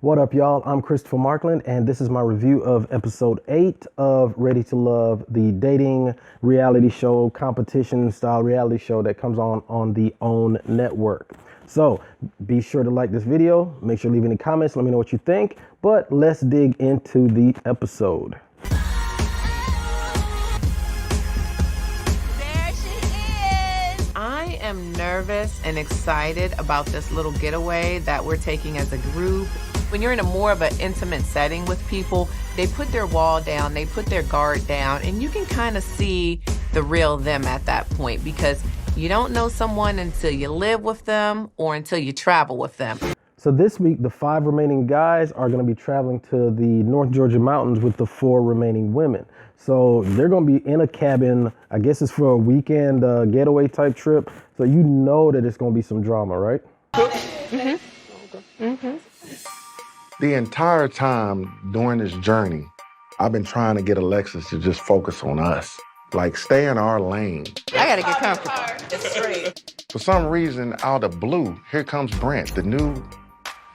What up, y'all? I'm Christopher Markland, and this is my review of episode 8 of Ready to Love, the dating reality show, competition style reality show that comes on the OWN network. So be sure to like this video, make sure to leave any comments, let me know what you think, but let's dig into the episode. I am nervous and excited about this little getaway that we're taking as a group. When you're in a more of an intimate setting with people, they put their wall down, they put their guard down, and you can kind of see the real them at that point because you don't know someone until you live with them or until you travel with them. So this week, the 5 remaining guys are going to be traveling to the North Georgia mountains with the 4 remaining women. So they're going to be in a cabin. I guess it's for a weekend getaway type trip. So you know that it's going to be some drama, right? Mm-hmm. Mm-hmm. The entire time during this journey, I've been trying to get Alexis to just focus on us. Like, stay in our lane. I gotta get comfortable. It's straight. For some reason, out of blue, here comes Brent, the new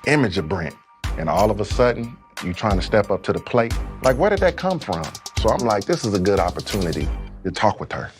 image of Brent. And all of a sudden, you trying to step up to the plate. Like, where did that come from? So I'm like, this is a good opportunity to talk with her.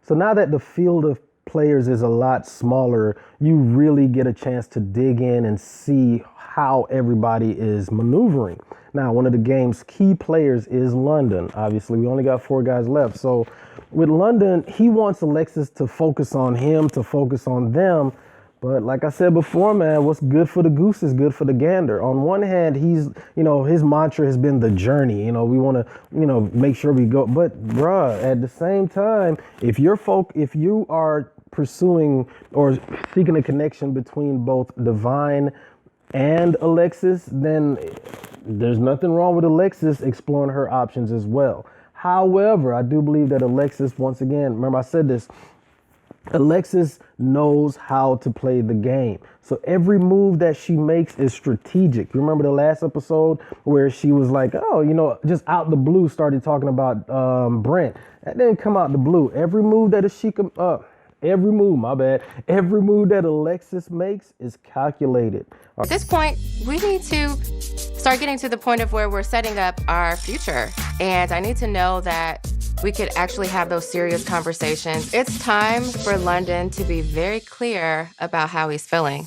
So now that the field of players is a lot smaller, you really get a chance to dig in and see how everybody is maneuvering. Now, one of the game's key players is London. Obviously, we only got 4 guys left. So with London, he wants Alexis to focus on him, to focus on them. But like I said before, man, what's good for the goose is good for the gander. On one hand, he's, his mantra has been the journey. We want to, make sure we go. But bruh, at the same time, if you are pursuing or seeking a connection between both Divine and Alexis, then there's nothing wrong with Alexis exploring her options as well. However, I do believe that Alexis, once again, remember I said this, Alexis knows how to play the game. So every move that she makes is strategic. You remember the last episode where she was like, just out the blue started talking about Brent. That didn't come out the blue. Every move that every move that Alexis makes is calculated. At this point, we need to start getting to the point of where we're setting up our future. And I need to know that we could actually have those serious conversations. It's time for London to be very clear about how he's feeling.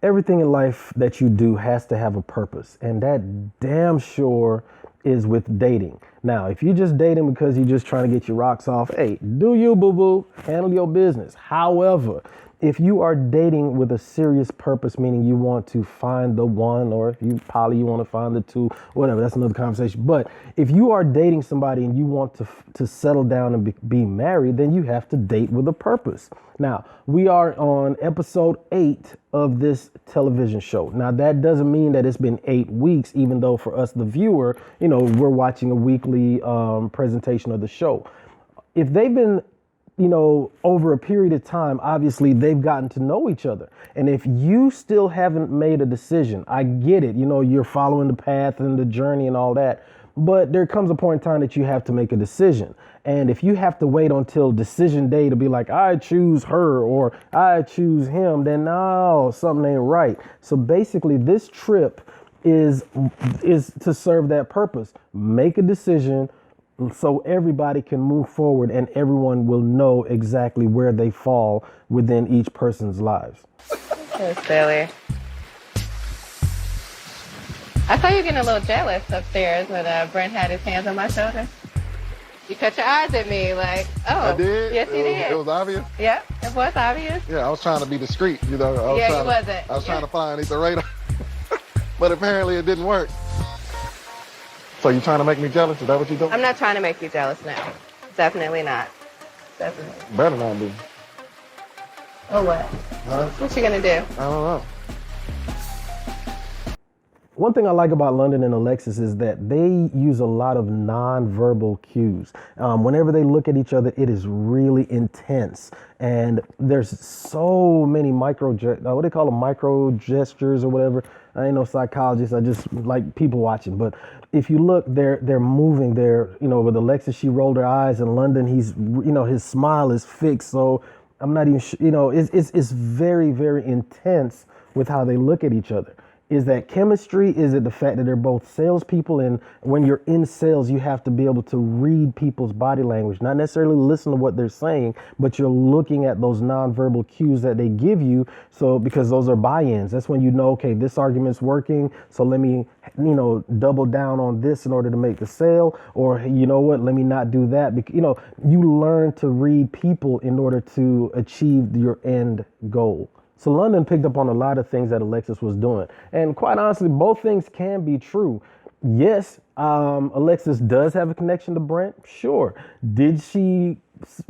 Everything in life that you do has to have a purpose, and that damn sure is with dating. Now, if you're just dating because you're just trying to get your rocks off, hey, do you, boo-boo, handle your business. However, if you are dating with a serious purpose, meaning you want to find the one, or if you poly, you want to find the 2, whatever, that's another conversation. But if you are dating somebody and you want to settle down and be married, then you have to date with a purpose. Now, we are on episode 8 of this television show. Now, that doesn't mean that it's been 8 weeks, even though for us, the viewer, we're watching a weekly presentation of the show. If they've been over a period of time, obviously they've gotten to know each other. And if you still haven't made a decision, I get it. You're following the path and the journey and all that. But there comes a point in time that you have to make a decision. And if you have to wait until decision day to be like, I choose her or I choose him, then no, something ain't right. So basically this trip is to serve that purpose. Make a decision so everybody can move forward and everyone will know exactly where they fall within each person's lives. That's silly. I saw you getting a little jealous upstairs when Brent had his hands on my shoulder. You cut your eyes at me like, oh. I did? Yes, you did. It was obvious? Yep, it was obvious. Yeah, I was trying to be discreet, I was trying to fly underneath the radar. But apparently it didn't work. So you trying to make me jealous? Is that what you're doing? I'm not trying to make you jealous now. Definitely not. Definitely. Better not be. Oh, what? Huh? What you gonna do? I don't know. One thing I like about London and Alexis is that they use a lot of non-verbal cues. Whenever they look at each other, it is really intense. And there's so many micro gestures or whatever. I ain't no psychologist. I just like people watching. But if you look, they're moving. With Alexis, she rolled her eyes. And London, his smile is fixed. So I'm not even sure, it's very, very intense with how they look at each other. Is that chemistry? Is it the fact that they're both salespeople? And when you're in sales, you have to be able to read people's body language, not necessarily listen to what they're saying, but you're looking at those nonverbal cues that they give you. So because those are buy-ins, that's when you know, okay, this argument's working. So let me, double down on this in order to make the sale. Or you know what, let me not do that. Because, you learn to read people in order to achieve your end goal. So London picked up on a lot of things that Alexis was doing. And quite honestly, both things can be true. Yes, Alexis does have a connection to Brent. Sure. Did she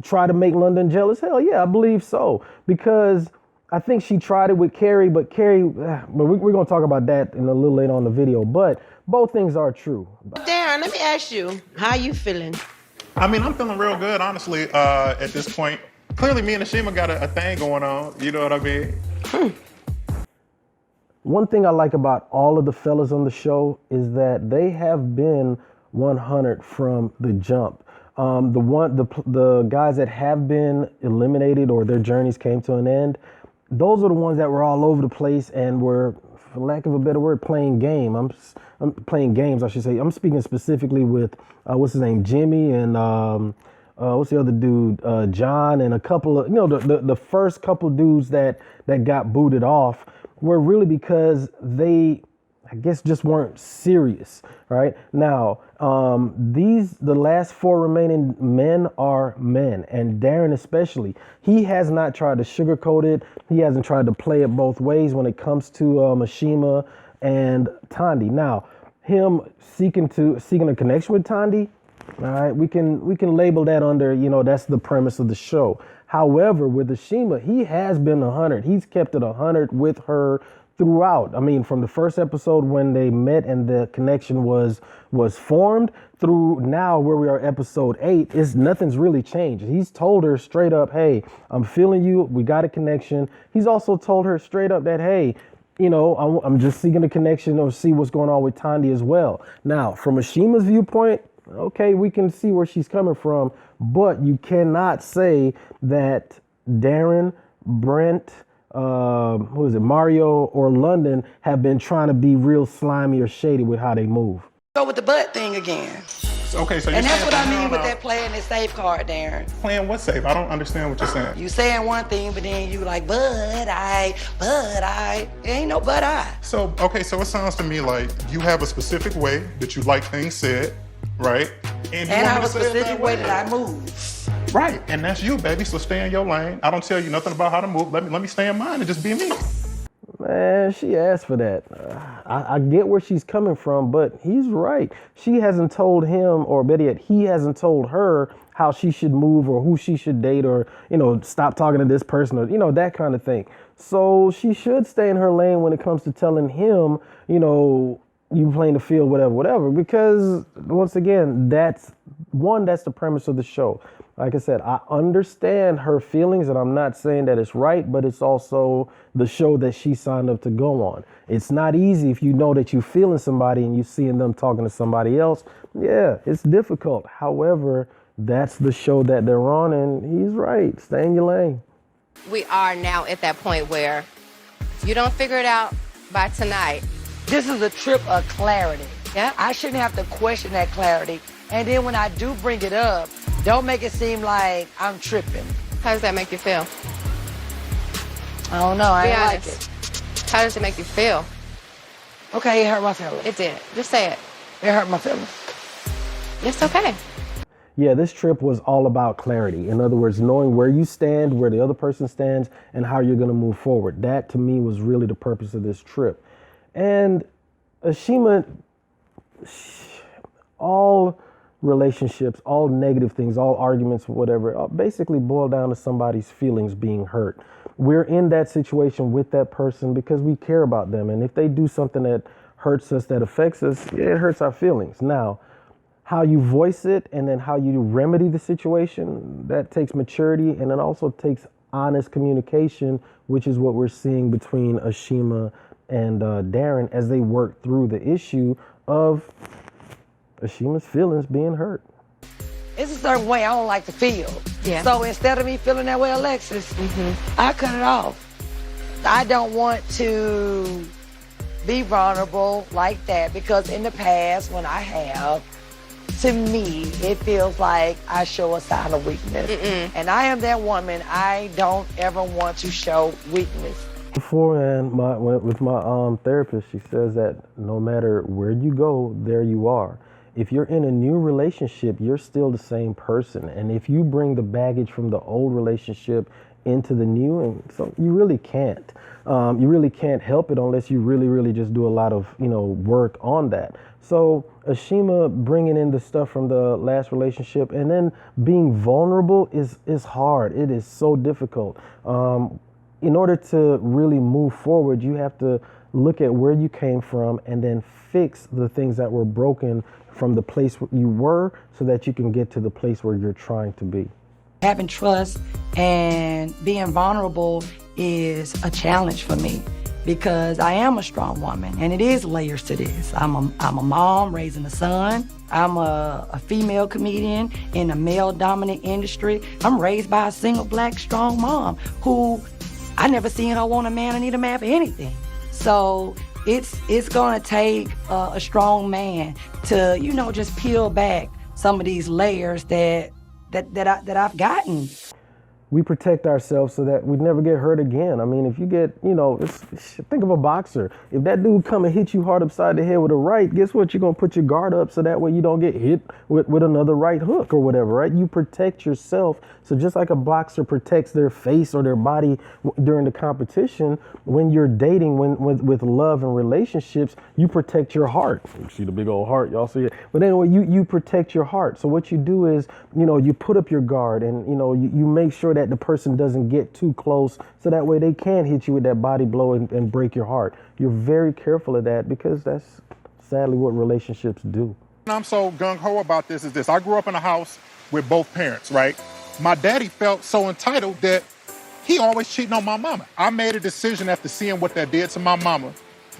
try to make London jealous? Hell yeah, I believe so. Because I think she tried it with Carrie, but we're going to talk about that in a little later on in the video. But both things are true. Darren, let me ask you, how you feeling? I mean, I'm feeling real good, honestly, at this point. Clearly, me and Ashima got a thing going on. You know what I mean? One thing I like about all of the fellas on the show is that they have been 100 from the jump. The guys that have been eliminated or their journeys came to an end, those are the ones that were all over the place and were, for lack of a better word, playing game. I'm playing games, I should say. I'm speaking specifically with what's his name, Jimmy, and what's the other dude, John, and a couple of, the first couple dudes that got booted off were really because they, I guess, just weren't serious, right? Now, the last 4 remaining men are men, and Darren especially. He has not tried to sugarcoat it. He hasn't tried to play it both ways when it comes to Ashima and Tandy. Now, him seeking a connection with Tandy, all right, we can label that under, that's the premise of the show. However, with Ashima, he has been 100. He's kept it 100 with her throughout. I mean, from the first episode when they met and the connection was formed through now where we are, episode 8, nothing's really changed. He's told her straight up, hey, I'm feeling you. We got a connection. He's also told her straight up that, hey, I'm just seeking a connection or see what's going on with Tandy as well. Now, from Ashima's viewpoint, okay, we can see where she's coming from, but you cannot say that Darren, Brent, Mario, or London have been trying to be real slimy or shady with how they move. Go with the butt thing again. Okay, so you're And that's saying what I mean no. with that playing it safe card, Darren. Playing what safe? I don't understand what you're saying. You saying one thing, but then you like, but I. Ain't no but I. So it sounds to me like you have a specific way that you like things said, right? And you And want I me have to a say it specific way that I move. Right, and that's you, baby. So stay in your lane. I don't tell you nothing about how to move. Let me stay in mine and just be me. Man, she asked for that. I get where she's coming from, but he's right. She hasn't told him, or better yet, he hasn't told her how she should move or who she should date or, stop talking to this person or, that kind of thing. So she should stay in her lane when it comes to telling him, you playing the field, whatever, because once again, that's the premise of the show. Like I said, I understand her feelings and I'm not saying that it's right, but it's also the show that she signed up to go on. It's not easy if you know that you're feeling somebody and you're seeing them talking to somebody else. Yeah, it's difficult. However, that's the show that they're on and he's right. Stay in your lane. We are now at that point where if you don't figure it out by tonight. This is a trip of clarity. Yeah. I shouldn't have to question that clarity. And then when I do bring it up, don't make it seem like I'm tripping. How does that make you feel? I don't know. I Be ain't like honest. it. How does it make you feel? Okay, it hurt my feelings. It did. Just say it. It hurt my feelings. It's okay. Yeah, this trip was all about clarity. In other words, knowing where you stand, where the other person stands, and how you're going to move forward. That, to me, was really the purpose of this trip. And Ashima, all relationships, all negative things, all arguments, whatever, basically boil down to somebody's feelings being hurt. We're in that situation with that person because we care about them. And if they do something that hurts us, that affects us, yeah, it hurts our feelings. Now, how you voice it and then how you remedy the situation, that takes maturity, and it also takes honest communication, which is what we're seeing between Ashima and Darren as they work through the issue of Ashima's feelings being hurt. It's a certain way I don't like to feel. Yeah. So instead of me feeling that way, Alexis, I cut it off. I don't want to be vulnerable like that, because in the past when I have, to me, it feels like I show a sign of weakness. And I am that woman. I don't ever want to show weakness. Beforehand, with my therapist, she says that no matter where you go, there you are. If you're in a new relationship, you're still the same person. And if you bring the baggage from the old relationship into the new, and so you really can't. You really can't help it unless you really, really just do a lot of, work on that. So Ashima bringing in the stuff from the last relationship and then being vulnerable is hard. It is so difficult. In order to really move forward, you have to look at where you came from and then fix the things that were broken from the place where you were so that you can get to the place where you're trying to be. Having trust and being vulnerable is a challenge for me because I am a strong woman, and it is layers to this. I'm a mom raising a son. I'm a female comedian in a male-dominant industry. I'm raised by a single black strong mom who I never seen her want a man or need a man for anything. So it's gonna take a strong man to, just peel back some of these layers that I've gotten. We protect ourselves so that we never get hurt again. I mean, if you get, think of a boxer. If that dude come and hit you hard upside the head with a right, guess what? You're going to put your guard up so that way you don't get hit with another right hook or whatever, right? You protect yourself. So just like a boxer protects their face or their body during the competition, when you're dating, with love and relationships, you protect your heart. You see the big old heart, y'all see it? But anyway, you protect your heart. So what you do is, you put up your guard and, you make sure that the person doesn't get too close so that way they can hit you with that body blow and break your heart. You're very careful of that because that's sadly what relationships do. I'm so gung-ho about this is this. I grew up in a house with both parents, right? My daddy felt so entitled that he always cheating on my mama. I made a decision after seeing what that did to my mama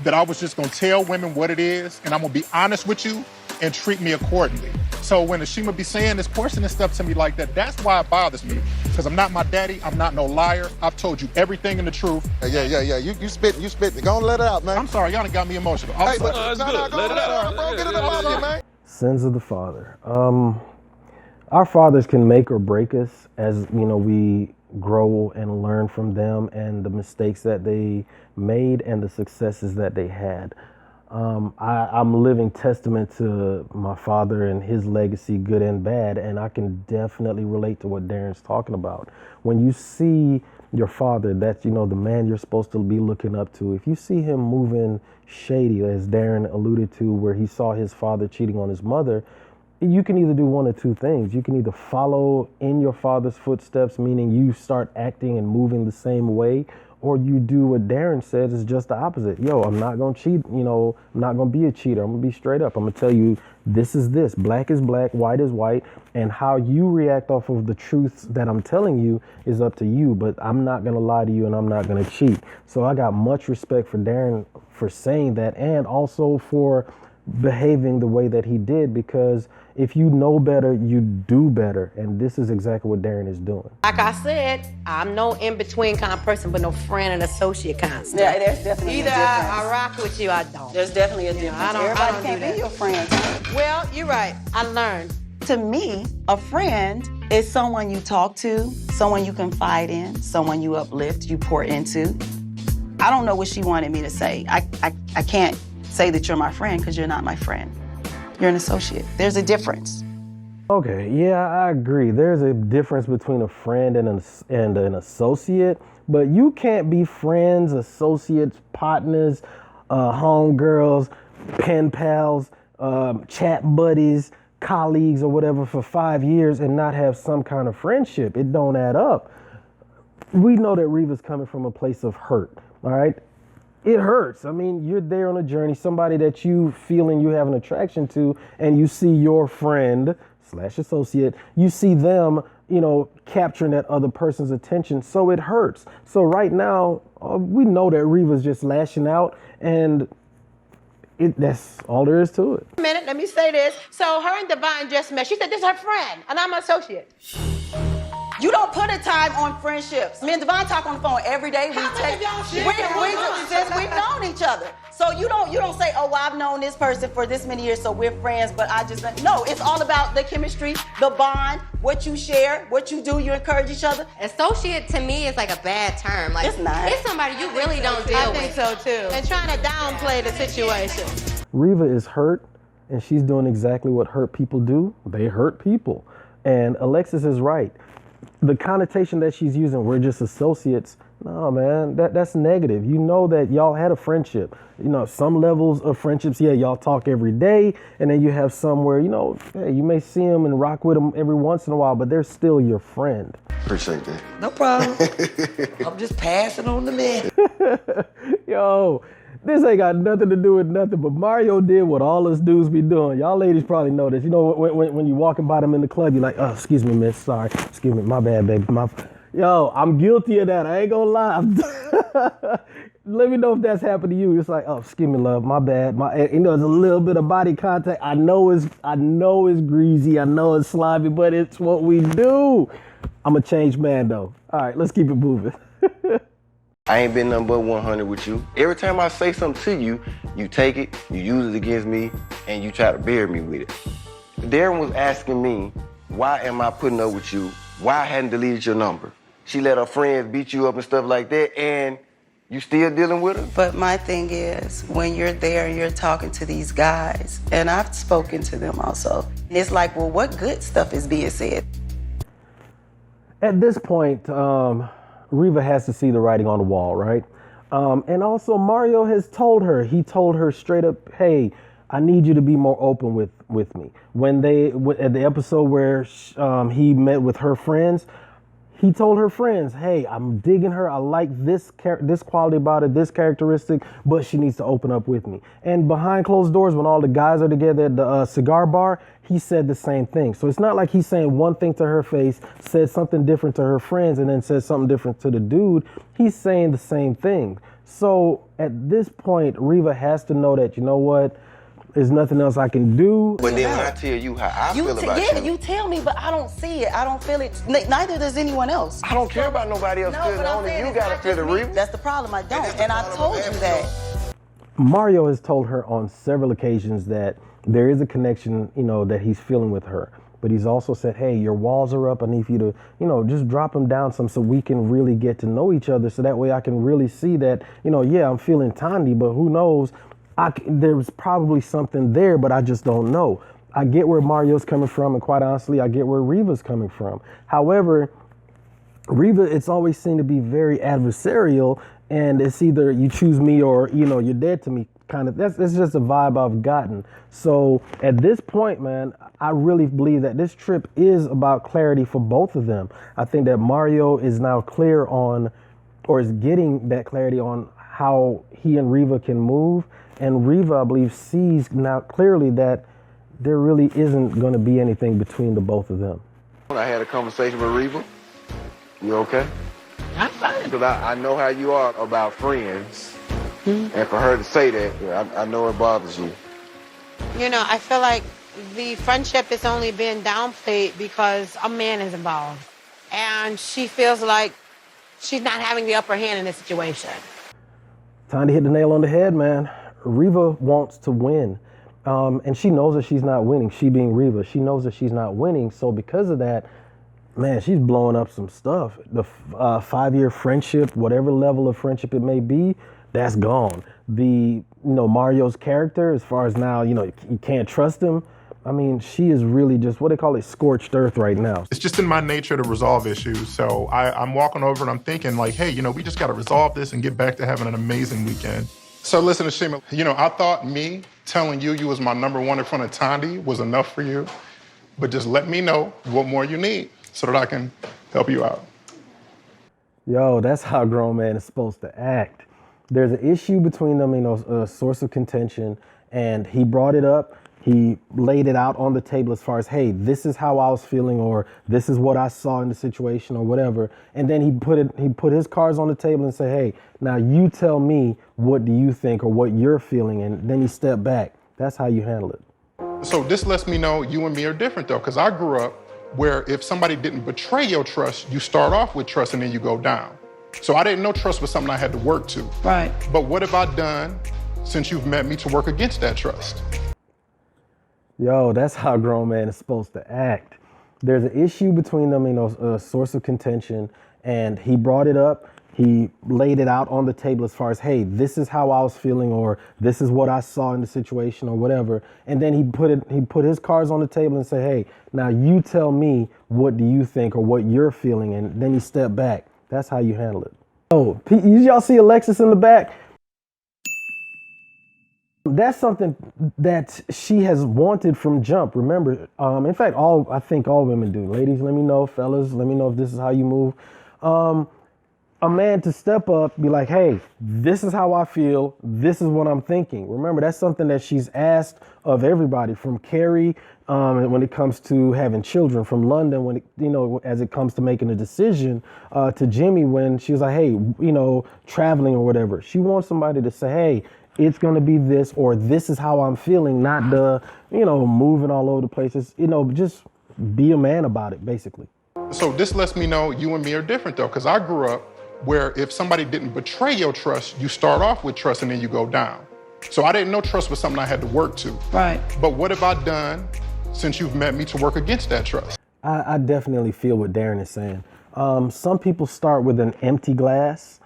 that I was just gonna tell women what it is and I'm gonna be honest with you and treat me accordingly. So when Ashima be saying this portion and stuff to me like that, that's why it bothers me. Because I'm not my daddy, I'm not no liar. I've told you everything and the truth. Yeah. You spit. Go on, let it out, man. I'm sorry, y'all done got me emotional. Hey, but I'm sorry. no, let it out, bro. Get it up out of here, man. Sins of the father. Our fathers can make or break us as, we grow and learn from them and the mistakes that they made and the successes that they had. I'm a living testament to my father and his legacy, good and bad, and I can definitely relate to what Darren's talking about. When you see your father, that's, the man you're supposed to be looking up to, if you see him moving shady, as Darren alluded to, where he saw his father cheating on his mother, you can either do one or two things. You can either follow in your father's footsteps, meaning you start acting and moving the same way, or you do what Darren said is just the opposite. I'm not going to cheat, I'm not going to be a cheater. I'm going to be straight up. I'm going to tell you this is this, black is black, white is white, and how you react off of the truths that I'm telling you is up to you, but I'm not going to lie to you and I'm not going to cheat. So I got much respect for Darren for saying that and also for behaving the way that he did, because if you know better, you do better. And this is exactly what Darren is doing. Like I said, I'm no in-between kind of person, but no friend and associate kind of stuff. Yeah, there's definitely Either a difference. I rock with you, I don't. There's definitely a difference. I don't Everybody can't do that. be your friend. Well, you're right. I learned. To me, a friend is someone you talk to, someone you confide in, someone you uplift, you pour into. I don't know what she wanted me to say. I can't say that you're my friend because you're not my friend. You're an associate. There's a difference. Okay, yeah, I agree. There's a difference between a friend and an associate, but you can't be friends, associates, partners, homegirls, pen pals, chat buddies, colleagues or whatever for 5 years and not have some kind of friendship. It don't add up. We know that Reva's coming from a place of hurt, all right? It hurts. I mean, you're there on a journey, somebody that you feel and you have an attraction to, and you see your friend / associate, you see them, capturing that other person's attention. So it hurts. So right now, we know that Reva's just lashing out, and that's all there is to it. A minute, let me say this. So her and Divine just met. She said this is her friend, and I'm an associate. You don't put a time on friendships. Me and Devon talk on the phone every day. How much of y'all shit? Since we've known each other. other. So you don't say, oh, well, I've known this person for this many years, so we're friends, but I just, no, it's all about the chemistry, the bond, what you share, what you do, you encourage each other. Associate to me is like a bad term. Like, It's not. It's somebody you really don't deal I with. think so too. They're trying to downplay the situation. Reva is hurt, and she's doing exactly what hurt people do. They hurt people. And Alexis is right. The connotation that she's using, we're just associates. No, man, that's negative. You know that y'all had a friendship. You know, some levels of friendships, yeah, y'all talk every day. And then you have some where, you know, hey, you may see them and rock with them every once in a while, but they're still your friend. Appreciate that. No problem. I'm just passing on the message. Yo, this ain't got nothing to do with nothing, but Mario did what all us dudes be doing. Y'all ladies probably know this. You know, when you walking by them in the club, you're like, oh, excuse me, miss, sorry. Excuse me, my bad, baby. Yo, I'm guilty of that. I ain't gonna lie. Let me know if that's happened to you. It's like, oh, excuse me, love, my bad. You know, there's a little bit of body contact. I know it's greasy. I know it's slimy, but it's what we do. I'm a changed man, though. All right, let's keep it moving. I ain't been nothing but 100 with you. Every time I say something to you, you take it, you use it against me, and you try to bury me with it. Darren was asking me, why am I putting up with you? Why I hadn't deleted your number? She let her friends beat you up and stuff like that, and you still dealing with her? But my thing is, when you're there and you're talking to these guys, and I've spoken to them also, it's like, well, what good stuff is being said? At this point, Reva has to see the writing on the wall, right? And also Mario has told her straight up, hey, I need you to be more open with me. When at the episode where he met with her friends, he told her friends, hey, I'm digging her. I like this quality about her, this characteristic, but she needs to open up with me. And behind closed doors, when all the guys are together at the cigar bar, he said the same thing. So it's not like he's saying one thing to her face, said something different to her friends, and then said something different to the dude. He's saying the same thing. So at this point, Reva has to know that, you know what? There's nothing else I can do. But then when I tell you how I feel about you. Yeah, you tell me, but I don't see it. I don't feel it. Neither does anyone else. I don't care about nobody else feeling. Only you gotta feel the Reva. That's the problem. I don't. And I told you that. Mario has told her on several occasions that there is a connection, you know, that he's feeling with her. But he's also said, hey, your walls are up. I need you to, you know, just drop them down some so we can really get to know each other. So that way I can really see that, you know, yeah, I'm feeling Tandy, but who knows? There's probably something there, but I just don't know. I get where Mario's coming from, and quite honestly, I get where Reva's coming from. However, Reva, it's always seemed to be very adversarial, and it's either you choose me or, you know, you're dead to me kind of. That's just a vibe I've gotten. So at this point, man, I really believe that this trip is about clarity for both of them. I think that Mario is now clear on, or is getting that clarity on how he and Reva can move. And Reva, I believe, sees now clearly that there really isn't going to be anything between the both of them. I had a conversation with Reva. You okay? I'm fine. Because I know how you are about friends. And for her to say that, I know it bothers you. You know, I feel like the friendship is only being downplayed because a man is involved. And she feels like she's not having the upper hand in this situation. Time to hit the nail on the head, man. Reva wants to win. And she knows that she's not winning. She being Reva, she knows that she's not winning. So because of that, man, she's blowing up some stuff. The 5-year friendship, whatever level of friendship it may be, that's gone. Mario's character, as far as now, you can't trust him. I mean, she is really just what they call it, scorched earth right now. It's just in my nature to resolve issues. So I'm walking over and I'm thinking like, hey, we just got to resolve this and get back to having an amazing weekend. So listen to Shima, I thought me telling you was my number one in front of Tandy was enough for you, but just let me know what more you need so that I can help you out. Yo, that's how a grown man is supposed to act. There's an issue between them, a source of contention, and he brought it up. He laid it out on the table as far as, hey, this is how I was feeling, or this is what I saw in the situation, or whatever. And then he put his cards on the table and said, hey, now you tell me what do you think or what you're feeling, and then he stepped back. That's how you handle it. So this lets me know you and me are different though, because I grew up where if somebody didn't betray your trust, you start off with trust and then you go down. So I didn't know trust was something I had to work to. Right. But what have I done since you've met me to work against that trust. Yo, that's how a grown man is supposed to act. There's an issue between them, a source of contention, and he brought it up. He laid it out on the table as far as, hey, this is how I was feeling, or this is what I saw in the situation, or whatever. And then he put his cards on the table and said, hey, now you tell me, what do you think, or what you're feeling? And then he stepped back. That's how you handle it. Oh, y'all see Alexis in the back? That's something that she has wanted from jump. Remember, in fact, I think all women do. Ladies, let me know. Fellas, let me know if this is how you move. A man to step up, be like, hey, this is how I feel. This is what I'm thinking. Remember, that's something that she's asked of everybody, from Carrie when it comes to having children, from London when as it comes to making a decision, to Jimmy when she was like, hey, traveling or whatever. She wants somebody to say, hey, it's going to be this, or this is how I'm feeling, not the, moving all over the places. Just be a man about it, basically. So this lets me know you and me are different, though, because I grew up where if somebody didn't betray your trust, you start off with trust and then you go down. So I didn't know trust was something I had to work to. Right. But what have I done since you've met me to work against that trust? I definitely feel what Darren is saying. Some people start with an empty glass,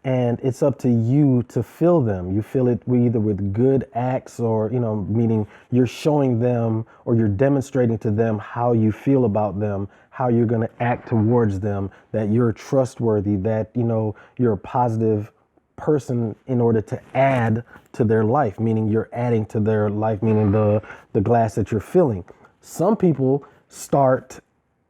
and it's up to you to fill them. You fill it either with good acts, or, meaning you're showing them or you're demonstrating to them how you feel about them, how you're going to act towards them, that you're trustworthy, that, you're a positive person in order to add to their life, meaning you're adding to their life, meaning the glass that you're filling. Some people start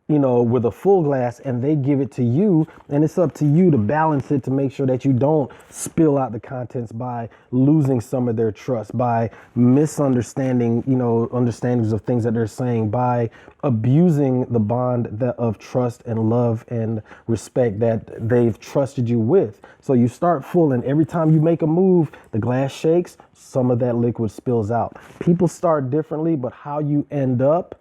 with a full glass and they give it to you, and it's up to you to balance it, to make sure that you don't spill out the contents by losing some of their trust, by misunderstanding, understandings of things that they're saying, by abusing the bond of trust and love and respect that they've trusted you with. So you start full, and every time you make a move, the glass shakes, some of that liquid spills out. People start differently, but how you end up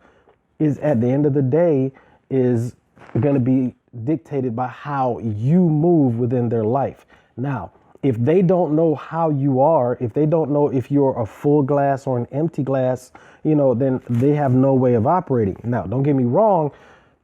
is, at the end of the day, is going to be dictated by how you move within their life. Now, if they don't know how you are, if they don't know if you're a full glass or an empty glass, then they have no way of operating. Now, don't get me wrong,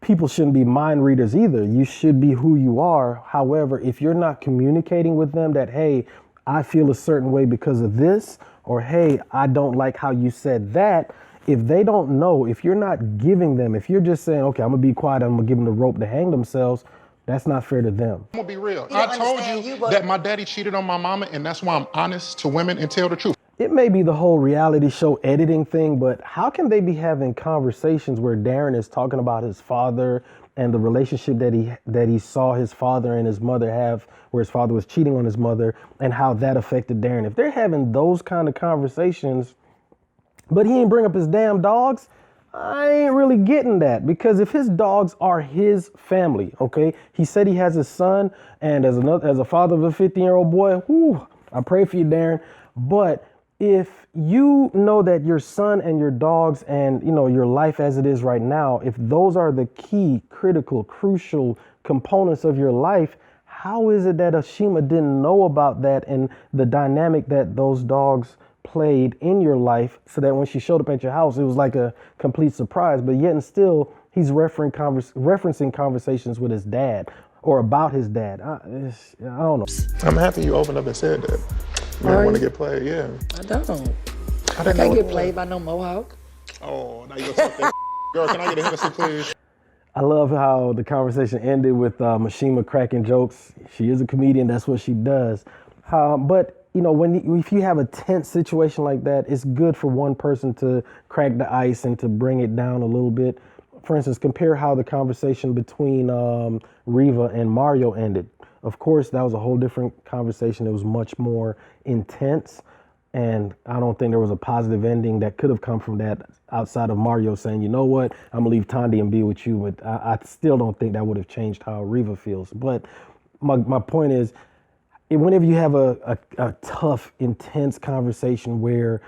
people shouldn't be mind readers either. You should be who you are. However, if you're not communicating with them that, hey, I feel a certain way because of this, or hey, I don't like how you said that, if they don't know, if you're not giving them, if you're just saying, okay, I'm gonna be quiet, I'm gonna give them the rope to hang themselves, that's not fair to them. I'm gonna be real. I told you that my daddy cheated on my mama, and that's why I'm honest to women and tell the truth. It may be the whole reality show editing thing, but how can they be having conversations where Darren is talking about his father and the relationship that he saw his father and his mother have, where his father was cheating on his mother, and how that affected Darren? If they're having those kind of conversations, but he ain't bring up his damn dogs, I ain't really getting that. Because if his dogs are his family, okay, he said he has his son, and as a father of a 15-year-old boy, whew, I pray for you, Darren. But if you know that your son and your dogs and your life as it is right now, if those are the key, critical, crucial components of your life, how is it that Ashima didn't know about that and the dynamic that those dogs played in your life, so that when she showed up at your house, it was like a complete surprise? But yet and still, he's referencing conversations with his dad or about his dad. I don't know. I'm happy you opened up and said that. You want to get played, yeah. I don't. I can't get played by no mohawk. Oh, now you gonna talk that. Girl, can I get a Hennessy, please? I love how the conversation ended with Mashima cracking jokes. She is a comedian, that's what she does. But if you have a tense situation like that, it's good for one person to crack the ice and to bring it down a little bit. For instance, compare how the conversation between Riva and Mario ended. Of course, that was a whole different conversation. It was much more intense, and I don't think there was a positive ending that could have come from that outside of Mario saying, you know what, I'm gonna leave Tandy and be with you. But I still don't think that would have changed how Riva feels. But my point is, whenever you have a tough, intense conversation where,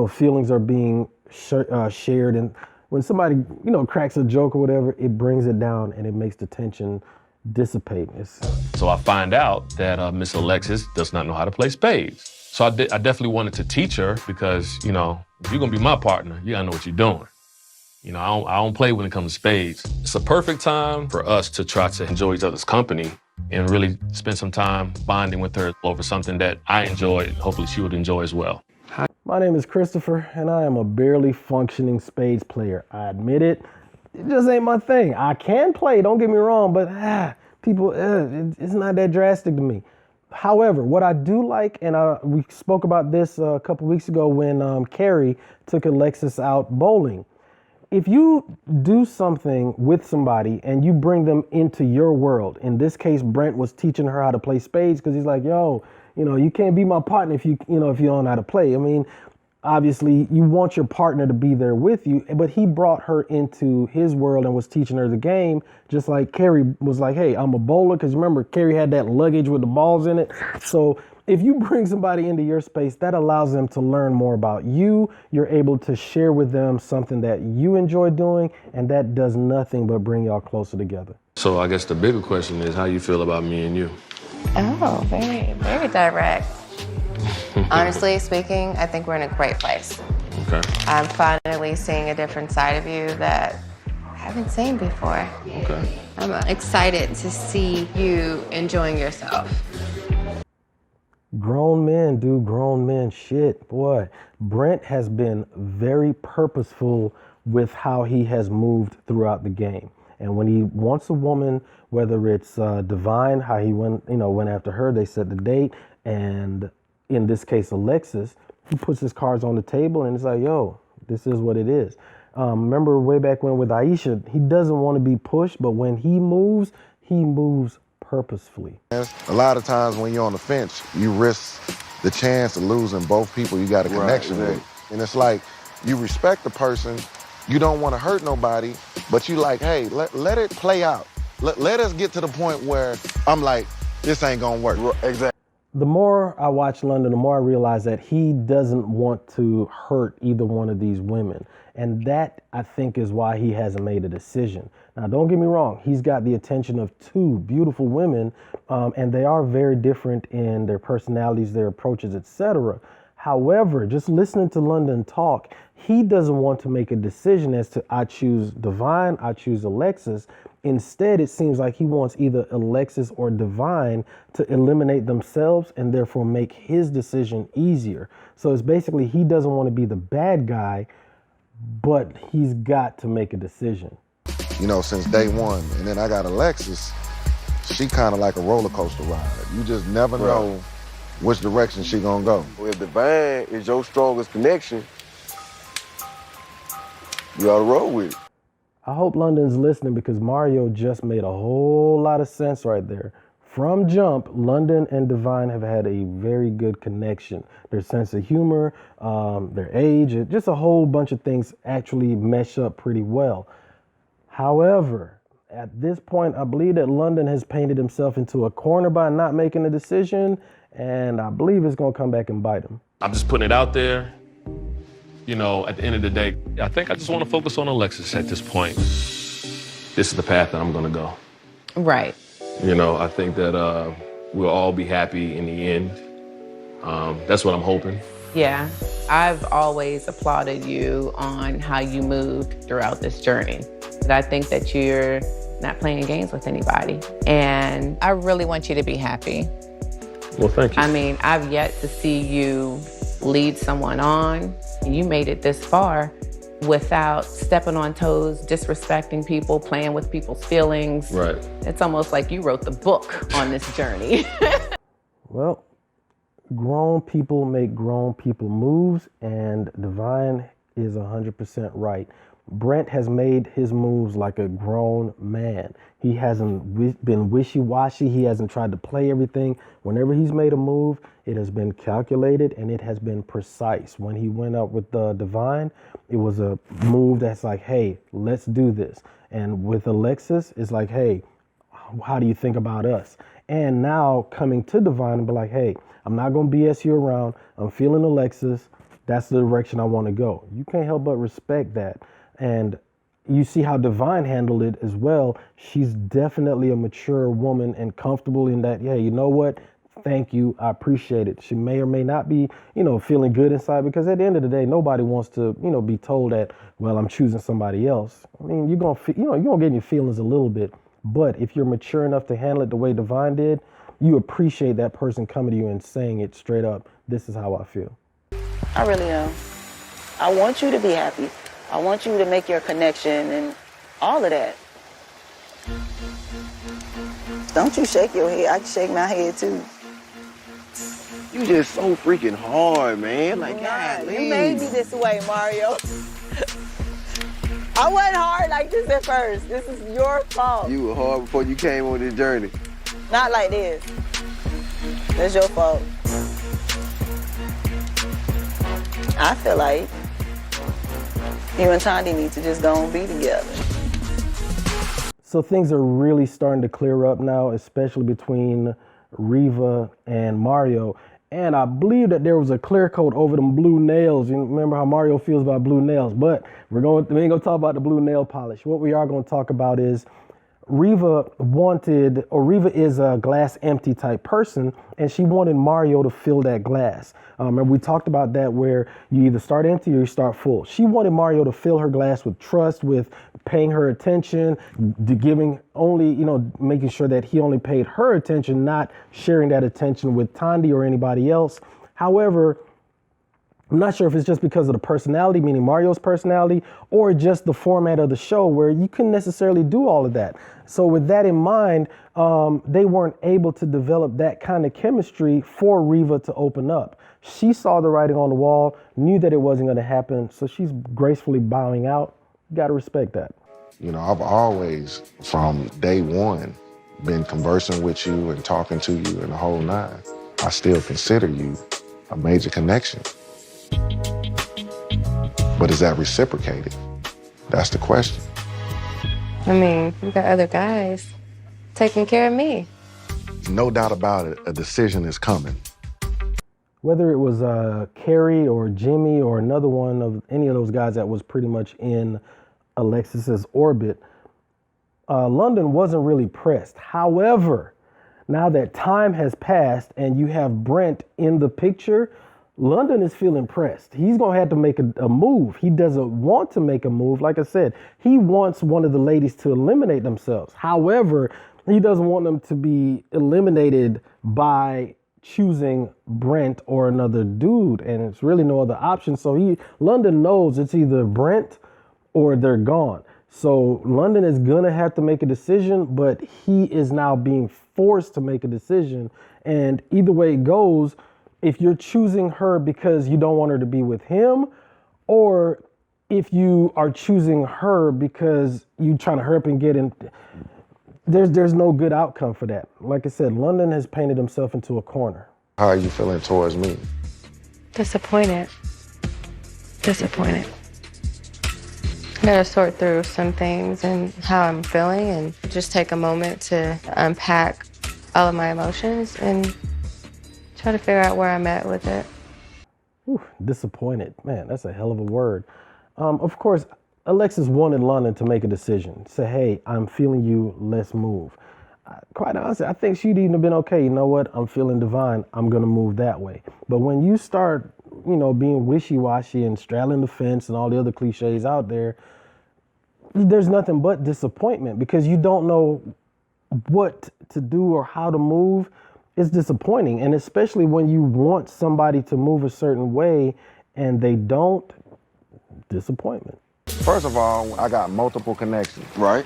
feelings are being shared, and when somebody, cracks a joke or whatever, it brings it down and it makes the tension dissipate. So I find out that Miss Alexis does not know how to play spades. So I definitely wanted to teach her because, you know, if you're gonna be my partner, you gotta know what you're doing. You know, I don't play when it comes to spades. It's a perfect time for us to try to enjoy each other's company and really spend some time bonding with her over something that I enjoy and hopefully she would enjoy as well. My name is Christopher, and I am a barely functioning spades player. I admit it, it just ain't my thing. I can play, don't get me wrong, but people, it's not that drastic to me. However, what I do like, and we spoke about this a couple weeks ago when Carrie took Alexis out bowling. If you do something with somebody and you bring them into your world, in this case, Brent was teaching her how to play spades because he's like, yo, you know, you can't be my partner if you don't know how to play. I mean, obviously you want your partner to be there with you, but he brought her into his world and was teaching her the game, just like Carrie was like, hey, I'm a bowler, because remember, Carrie had that luggage with the balls in it. So if you bring somebody into your space, that allows them to learn more about you. You're able to share with them something that you enjoy doing, and that does nothing but bring y'all closer together. So I guess the bigger question is how you feel about me and you. Oh, very, very direct. Honestly speaking, I think we're in a great place. Okay. I'm finally seeing a different side of you that I haven't seen before. Okay. I'm excited to see you enjoying yourself. Grown men do grown men shit. Boy, Brent has been very purposeful with how he has moved throughout the game. And when he wants a woman, whether it's Divine, how he went after her, they set the date, and in this case, Alexis, he puts his cards on the table and it's like, yo, this is what it is. Remember way back when with Aisha, he doesn't want to be pushed, but when he moves purposefully. A lot of times when you're on the fence, you risk the chance of losing both people you got a connection with. And it's like, you respect the person, you don't want to hurt nobody, but you like, hey, let it play out. Let us get to the point where I'm like, this ain't gonna work. Exactly. The more I watch London, the more I realize that he doesn't want to hurt either one of these women. And that, I think, is why he hasn't made a decision. Now, don't get me wrong. He's got the attention of two beautiful women, and they are very different in their personalities, their approaches, etc. However, just listening to London talk, he doesn't want to make a decision as to I choose Divine, I choose Alexis. Instead, it seems like he wants either Alexis or Divine to eliminate themselves and therefore make his decision easier. So it's basically he doesn't want to be the bad guy, but he's got to make a decision. You know, since day one. And then I got Alexis, she kind of like a roller coaster ride. You just never know which direction she gonna go. Well, if Divine is your strongest connection, you ought to roll with it. I hope London's listening because Mario just made a whole lot of sense right there. From jump, London and Divine have had a very good connection. Their sense of humor, their age, just a whole bunch of things actually mesh up pretty well. However, at this point, I believe that London has painted himself into a corner by not making a decision, and I believe it's gonna come back and bite him. I'm just putting it out there. You know, at the end of the day, I think I just want to focus on Alexis at this point. This is the path that I'm going to go. Right. You know, I think that we'll all be happy in the end. That's what I'm hoping. Yeah. I've always applauded you on how you moved throughout this journey. But I think that you're not playing games with anybody. And I really want you to be happy. Well, thank you. I mean, I've yet to see you lead someone on. You made it this far without stepping on toes, disrespecting people, playing with people's feelings. Right. It's almost like you wrote the book on this journey. Well, grown people make grown people moves, and Divine is 100% right. Brent has made his moves like a grown man. He hasn't been wishy-washy. He hasn't tried to play everything. Whenever he's made a move, it has been calculated and it has been precise. When he went up with Divine, it was a move that's like, hey, let's do this. And with Alexis, it's like, hey, how do you think about us? And now coming to Divine and be like, hey, I'm not going to BS you around. I'm feeling Alexis. That's the direction I want to go. You can't help but respect that. And you see how Divine handled it as well. She's definitely a mature woman and comfortable in that, yeah, you know what? thank you, I appreciate it. She may or may not be, feeling good inside, because at the end of the day, nobody wants to, be told that, well, I'm choosing somebody else. I mean, you're going to, you're going to get in your feelings a little bit, but if you're mature enough to handle it the way Divine did, you appreciate that person coming to you and saying it straight up. This is how I feel. I really am. I want you to be happy. I want you to make your connection and all of that. Don't you shake your head. I can shake my head too. You just so freaking hard, man. Like, God, you made me this way, Mario. I wasn't hard like this at first. This is your fault. You were hard before you came on this journey. Not like this. That's your fault. I feel like you and Tandy need to just go and be together. So things are really starting to clear up now, especially between Reva and Mario. And I believe that there was a clear coat over them blue nails. You remember how Mario feels about blue nails, but we ain't gonna talk about the blue nail polish. What we are gonna talk about is Reva is a glass empty type person, and she wanted Mario to fill that glass. Remember we talked about that, where you either start empty or you start full. She wanted Mario to fill her glass with trust, with paying her attention, giving only, making sure that he only paid her attention, not sharing that attention with Tandy or anybody else. However, I'm not sure if it's just because of the personality, meaning Mario's personality, or just the format of the show where you couldn't necessarily do all of that. So with that in mind, they weren't able to develop that kind of chemistry for Reva to open up. She saw the writing on the wall, knew that it wasn't going to happen, so she's gracefully bowing out. You got to respect that. I've always, from day one, been conversing with you and talking to you and the whole nine. I still consider you a major connection. But is that reciprocated? That's the question. I mean, you got other guys taking care of me. No doubt about it, a decision is coming. Whether it was Carrie or Jimmy or another one of any of those guys that was pretty much in Alexis's orbit, London wasn't really pressed. However, now that time has passed and you have Brent in the picture, London is feeling pressed. He's going to have to make a move. He doesn't want to make a move. Like I said, he wants one of the ladies to eliminate themselves. However, he doesn't want them to be eliminated by choosing Brent or another dude, and it's really no other option. So London knows it's either Brent or they're gone. So London is gonna have to make a decision, but he is now being forced to make a decision. And either way it goes, if you're choosing her because you don't want her to be with him, or if you are choosing her because you're trying to hurry up and get in, there's no good outcome for that. Like I said, London has painted himself into a corner. How are you feeling towards me? Disappointed. I gotta sort through some things and how I'm feeling and just take a moment to unpack all of my emotions and try to figure out where I'm at with it. Whew, disappointed. Man, that's a hell of a word. Of course, Alexis wanted London to make a decision. Say, hey, I'm feeling you, let's move. Quite honestly, I think she'd even have been okay. You know what? I'm feeling Divine. I'm going to move that way. But when you start, being wishy-washy and straddling the fence and all the other cliches out there, there's nothing but disappointment because you don't know what to do or how to move. It's disappointing. And especially when you want somebody to move a certain way and they don't, disappointment. First of all, I got multiple connections. Right.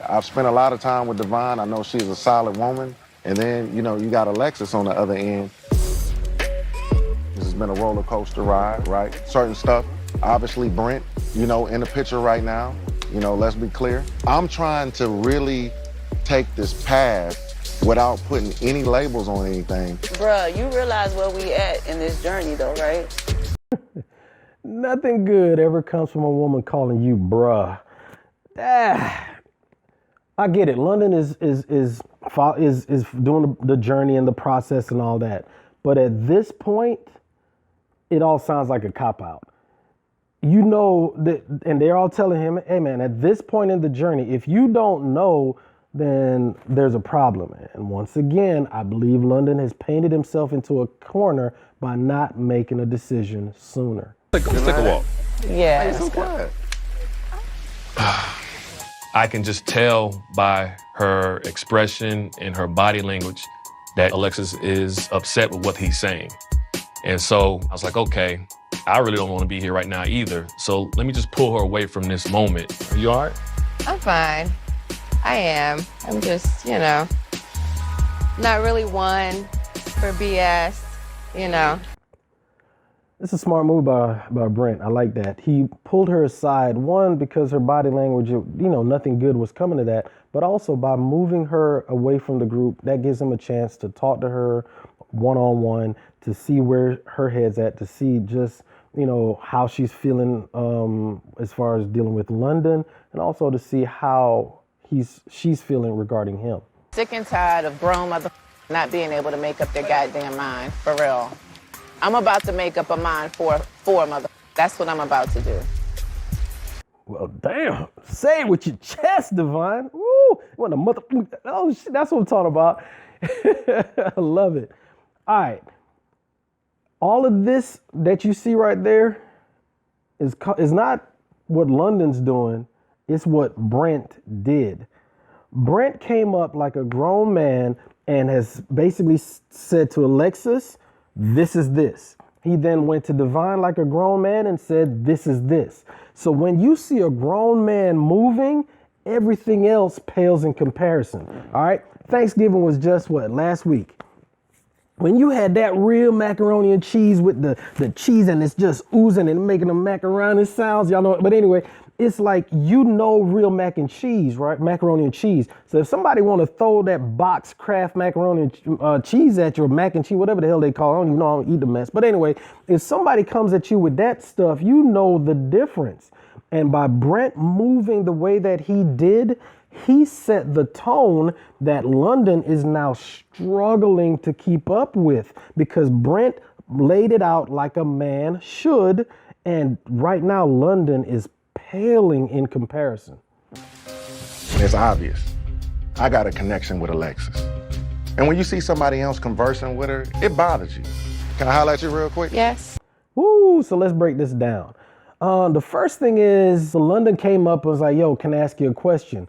I've spent a lot of time with Divine. I know she's a solid woman. And then, you got Alexis on the other end. This has been a roller coaster ride, right? Certain stuff. Obviously, Brent, in the picture right now. Let's be clear. I'm trying to really take this path without putting any labels on anything. Bruh, you realize where we at in this journey though, right? Nothing good ever comes from a woman calling you bruh. I get it. London is doing the journey and the process and all that. But at this point, it all sounds like a cop-out. That, and they're all telling him, hey man, at this point in the journey, if you don't know then there's a problem. And once again, I believe London has painted himself into a corner by not making a decision sooner. Let's take a walk. Yeah. So quiet. I can just tell by her expression and her body language that Alexis is upset with what he's saying. And so I was like, okay, I really don't want to be here right now either. So let me just pull her away from this moment. Are you all right? I'm fine. I am. I'm just, not really one for BS, It's a smart move by Brent. I like that. He pulled her aside, one, because her body language, nothing good was coming to that, but also by moving her away from the group, that gives him a chance to talk to her one-on-one, to see where her head's at, to see just, how she's feeling as far as dealing with London, and also to see how she's feeling regarding him. Sick and tired of grown mother not being able to make up their goddamn mind, for real. I'm about to make up a mind for mother. That's what I'm about to do. Well, damn. Say it with your chest, Divine. Woo! What a mother. Oh, shit, that's what I'm talking about. I love it. All right. All of this that you see right there is not what London's doing. It's what Brent did. Brent came up like a grown man and has basically said to Alexis, this is this. He then went to Divine like a grown man and said, this is this. So when you see a grown man moving, everything else pales in comparison. All right. Thanksgiving was just last week. When you had that real macaroni and cheese with the cheese and it's just oozing and making the macaroni sounds, y'all know. But anyway, it's like, real mac and cheese, right? Macaroni and cheese. So if somebody want to throw that box Kraft macaroni and cheese at you, or mac and cheese, whatever the hell they call it, I don't even know, I don't eat the mess. But anyway, if somebody comes at you with that stuff, you know the difference. And by Brent moving the way that he did, he set the tone that London is now struggling to keep up with, because Brent laid it out like a man should. And right now, London is paling in comparison. It's obvious. I got a connection with Alexis. And when you see somebody else conversing with her, it bothers you. Can I holler at you real quick? Yes. Woo, so let's break this down. The first thing is, London came up and was like, yo, can I ask you a question?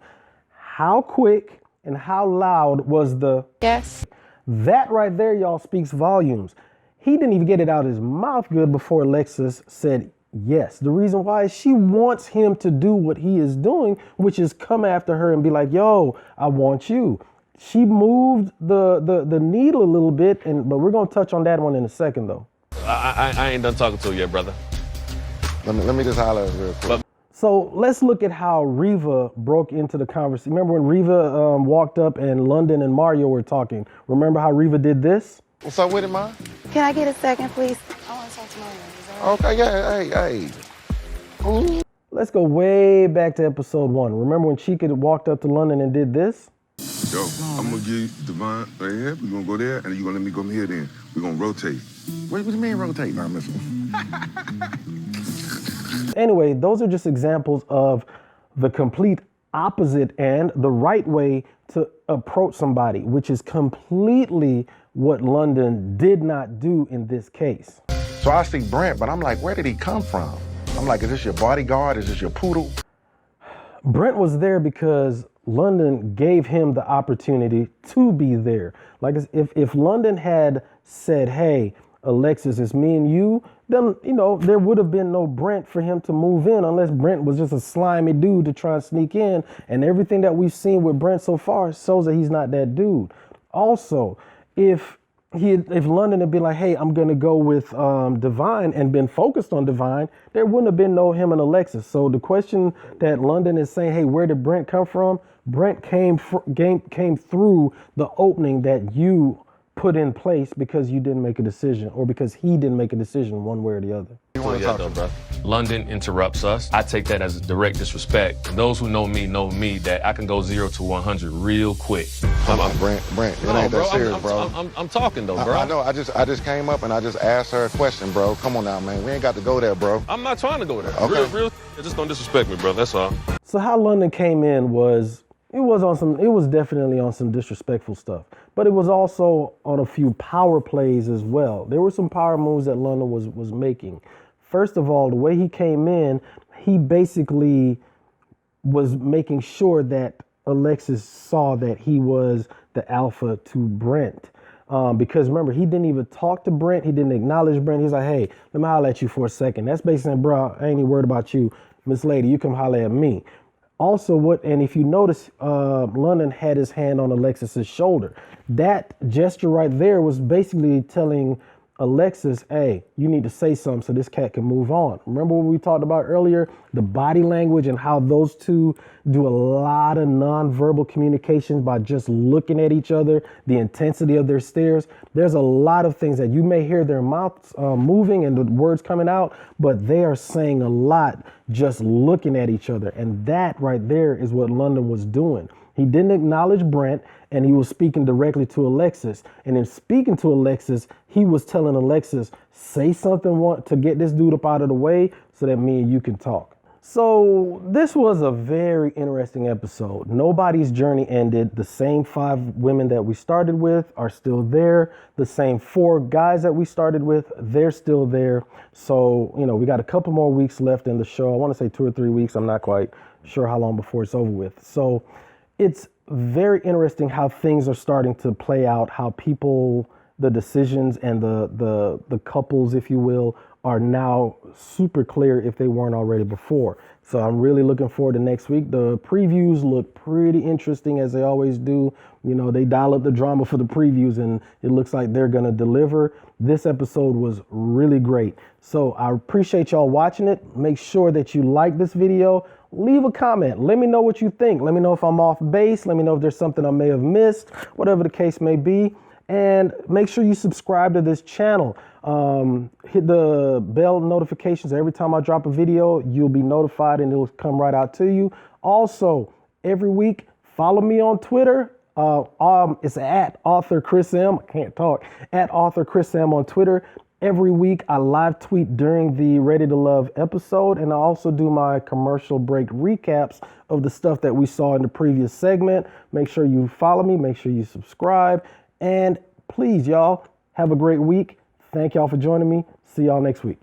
How quick and how loud was the Yes? That right there, y'all, speaks volumes. He didn't even get it out of his mouth good before Alexis said yes. The reason why is she wants him to do what he is doing, which is come after her and be like, yo, I want you. She moved the needle a little bit, but we're going to touch on that one in a second, though. I ain't done talking to her yet, brother. Let me just holler real quick. So let's look at how Reva broke into the conversation. Remember when Reva walked up and London and Mario were talking? Remember how Reva did this? What's up with it, Ma? Can I get a second, please? I want to talk to Mario. Okay, yeah, hey. Ooh. Let's go way back to episode 1. Remember when Chica walked up to London and did this? Yo, I'm gonna give you Divine right here. We're gonna go there, and you're gonna let me come here then. We're gonna rotate. What do you mean rotate? No, I'm missing. Anyway, those are just examples of the complete opposite and the right way to approach somebody, which is completely what London did not do in this case. So I see Brent, but I'm like, where did he come from? I'm like, is this your bodyguard? Is this your poodle? Brent was there because London gave him the opportunity to be there. Like if London had said, hey, Alexis, it's me and you, then, there would have been no Brent for him to move in, unless Brent was just a slimy dude to try and sneak in. And everything that we've seen with Brent so far shows that he's not that dude. Also, if London had been like, hey, I'm going to go with Divine and been focused on Divine, there wouldn't have been no him and Alexis. So the question that London is saying, hey, where did Brent come from? Brent came through the opening that you put in place because you didn't make a decision, or because he didn't make a decision one way or the other. Bro. London interrupts us. I take that as direct disrespect. And those who know me that I can go 0 to 100 real quick. Come on, Brent, it ain't that serious, bro. I'm talking though, bro. I know. I just came up and I just asked her a question, bro. Come on now, man. We ain't got to go there, bro. I'm not trying to go there. Okay. Real. Just don't disrespect me, bro. That's all. So how London came in was, It was definitely on some disrespectful stuff, but it was also on a few power plays as well. There were some power moves that London was making. First of all, the way he came in, he basically was making sure that Alexis saw that he was the alpha to Brent. Because remember, he didn't even talk to Brent. He didn't acknowledge Brent. He's like, hey, let me holler at you for a second. That's basically saying, bro, I ain't even worried about you. Miss Lady, you come holler at me. Also, and if you notice, London had his hand on Alexis's shoulder. That gesture right there was basically telling Alexis, hey, you need to say something so this cat can move on. Remember what we talked about earlier? The body language and how those two do a lot of nonverbal communication by just looking at each other, the intensity of their stares. There's a lot of things that you may hear their mouths moving and the words coming out, but they are saying a lot just looking at each other. And that right there is what London was doing. He didn't acknowledge Brent, and he was speaking directly to Alexis. And in speaking to Alexis, he was telling Alexis, say something to get this dude up out of the way so that me and you can talk. So this was a very interesting episode. Nobody's journey ended. The same 5 women that we started with are still there. The same 4 guys that we started with, they're still there. So, we got a couple more weeks left in the show. I want to say 2 or 3 weeks. I'm not quite sure how long before it's over with. So it's very interesting how things are starting to play out, how people, the decisions and the couples, if you will, are now super clear if they weren't already before. So I'm really looking forward to next week. The previews look pretty interesting as they always do. They dial up the drama for the previews and it looks like they're going to deliver. This episode was really great. So I appreciate y'all watching it. Make sure that you like this video. Leave a comment. Let me know what you think. Let me know if I'm off base. Let me know if there's something I may have missed, whatever the case may be. And make sure you subscribe to this channel. Hit the bell notifications. Every time I drop a video, you'll be notified and it'll come right out to you. Also, every week, follow me on Twitter. It's at author Chris M. I can't talk. At author Chris M on Twitter. Every week, I live tweet during the Ready to Love episode, and I also do my commercial break recaps of the stuff that we saw in the previous segment. Make sure you follow me. Make sure you subscribe. And please, y'all, have a great week. Thank y'all for joining me. See y'all next week.